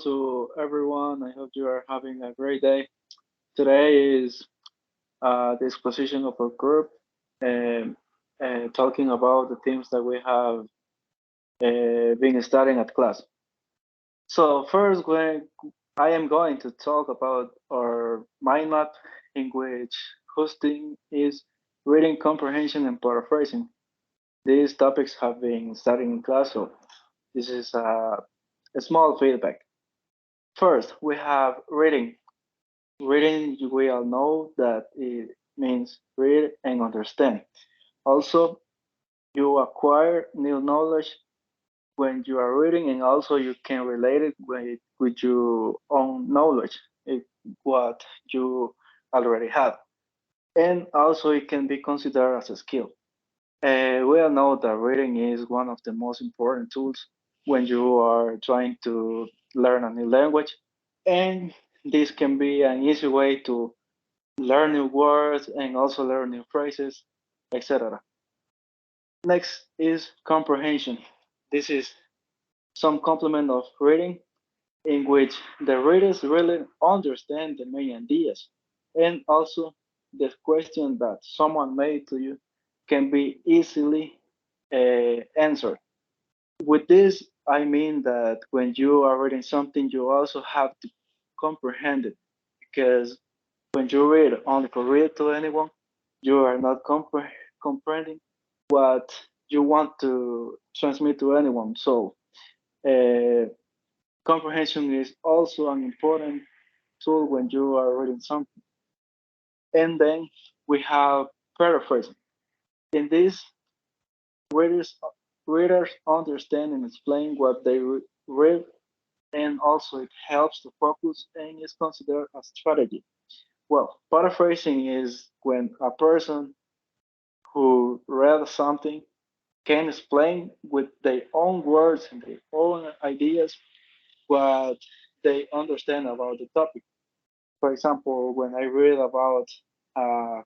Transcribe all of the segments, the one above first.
to everyone. I hope you are having a great day. Today is the exposition of our group and talking about the themes that we have been studying at class. So first, I am going to talk about our mind map, in which whose theme is reading comprehension and paraphrasing. These topics have been studied in class, so this is a small feedback. First, we have reading. Reading, we all know that it means read and understand. Also, you acquire new knowledge when you are reading, and also you can relate it with your own knowledge, what you already have. And also, it can be considered as a skill. We all know that reading is one of the most important tools when you are trying to learn a new language. And this can be an easy way to learn new words and also learn new phrases, etc. Next is comprehension. This is some complement of reading in which the readers really understand the main ideas, and also the question that someone made to you can be easily answered. With this, I mean that when you are reading something, you also have to comprehend it, because when you read only for read to anyone, you are not comprehending what you want to transmit to anyone. So, uh, comprehension is also an important tool when you are reading something. And then we have paraphrasing. In this, readers readers understand and explain what they read, and also it helps to focus and is considered a strategy. Well, paraphrasing is when a person who read something can explain with their own words and their own ideas what they understand about the topic. For example, when I read about, uh,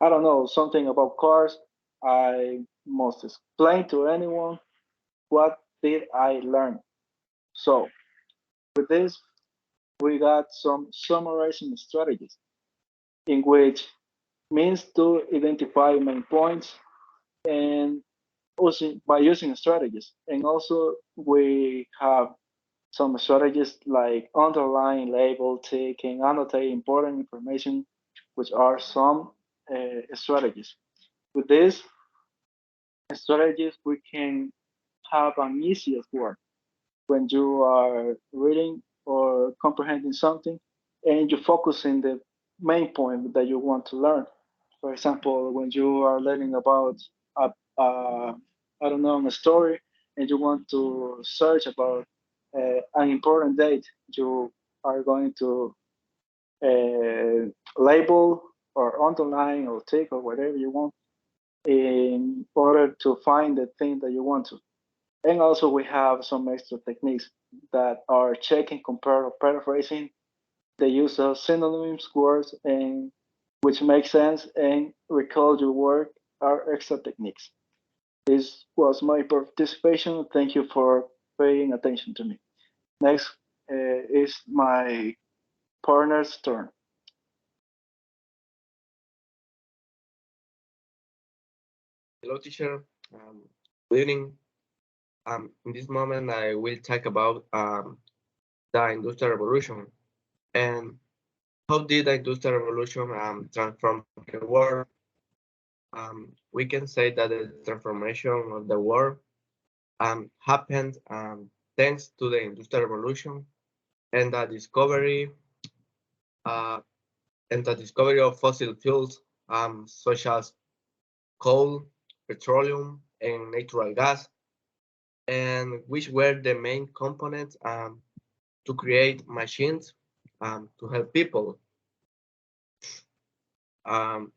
I don't know, something about cars, I must explain to anyone what did I learn. So with this, we got some summarizing strategies in which means to identify main points and also by using strategies. And also we have some strategies like underline, label, tick, and annotate important information, which are some strategies. With these strategies, we can have an easiest work when you are reading or comprehending something and you focus in the main point that you want to learn. For example, when you are learning about a, a I don't know, a story, and you want to search about an important date, you are going to label or underline or tick or whatever you want in order to find the thing that you want to. And also we have some extra techniques that are checking, compare, or paraphrasing the use of synonyms, words, and which make sense and recall your work are extra techniques. This was my participation. Thank you for paying attention to me. Next is my partner's turn. Hello, teacher. Good evening. In this moment, I will talk about the Industrial Revolution and how did the Industrial Revolution transform the world. We can say that the transformation of the world happened thanks to the Industrial Revolution and the discovery uh, of fossil fuels such as coal, petroleum, and natural gas, and which were the main components to create machines to help people. Um,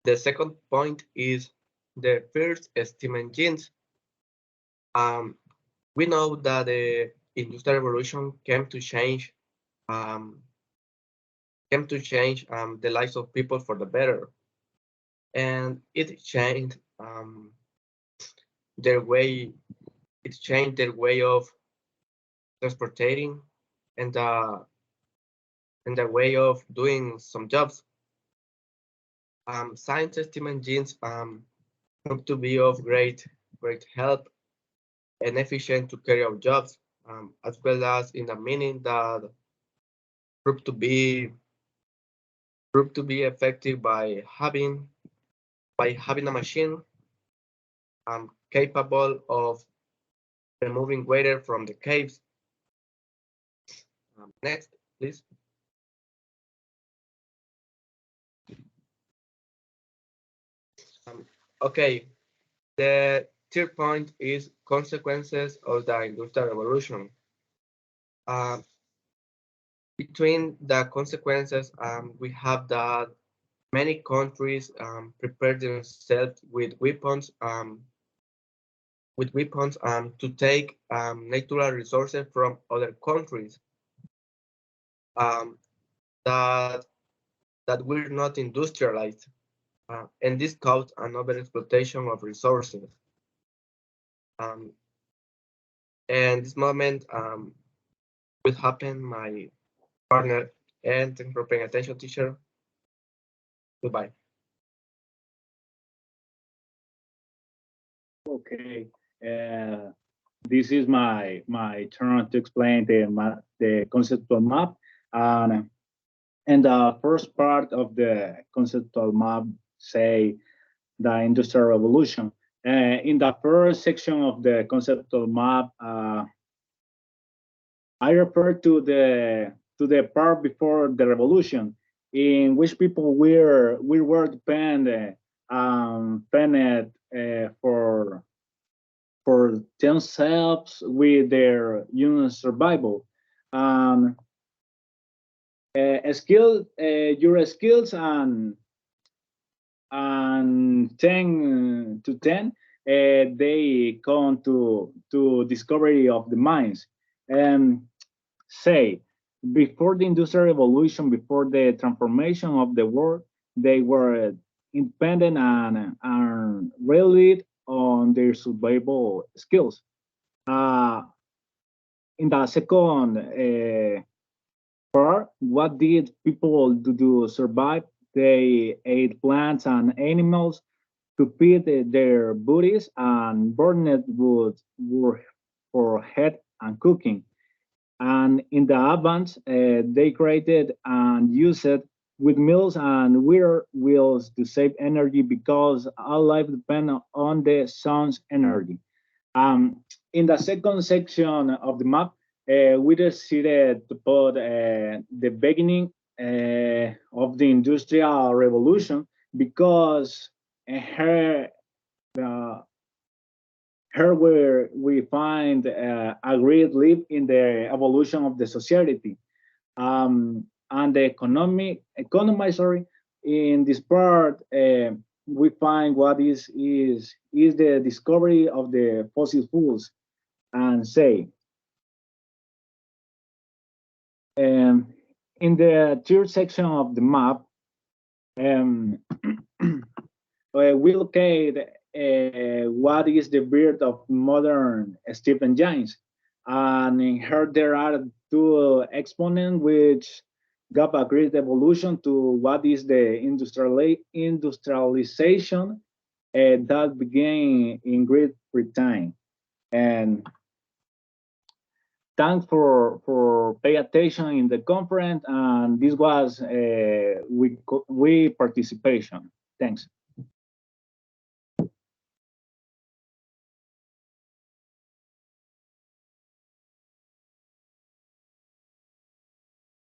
the second point is the first steam engines. Um, we know that the Industrial Revolution um, came to change the lives of people for the better, and their way. It changed their way of transporting. and the way of doing some jobs. Science testing engines prove to be of great help and efficient to carry out jobs, as well as in the meaning that prove to be effective by having a machine capable of removing water from the caves. Next, please. Okay, the third point is consequences of the Industrial Revolution. Between the consequences, we have that many countries prepare themselves with weapons to take natural resources from other countries that were not industrialized, and this caused an overexploitation of resources. And this moment will happen, my partner, and thanks for paying attention, teacher. Goodbye. Okay. This is my turn to explain the conceptual map. And the first part of the conceptual map say the Industrial Revolution. In the first section of the conceptual map, I refer to the part before the revolution, in which people were dependent for themselves with their human survival. Um, your skills and 10 to 10, they come to discovery of the mines. And say, before the Industrial Revolution, before the transformation of the world, they were independent and relied on their survival skills. Uh, in the second part, what did people do to survive? They ate plants and animals to feed their bodies and burned wood for heat and cooking. And in the advance, they created and used windmills and weir wheels to save energy because all life depends on the sun's energy. Um, in the second section of the map, we decided to put the beginning of the Industrial Revolution because here, uh, here where we find a great leap in the evolution of the society. And the economy, sorry, in this part, we find what is the discovery of the fossil fuels and say, in the third section of the map, um, we locate what is the birth of modern steam engines. And in here there are two exponents which got a great evolution to what is the industrialization that began in Great Britain. And thanks for pay attention in the conference. And this was we participation. Thanks.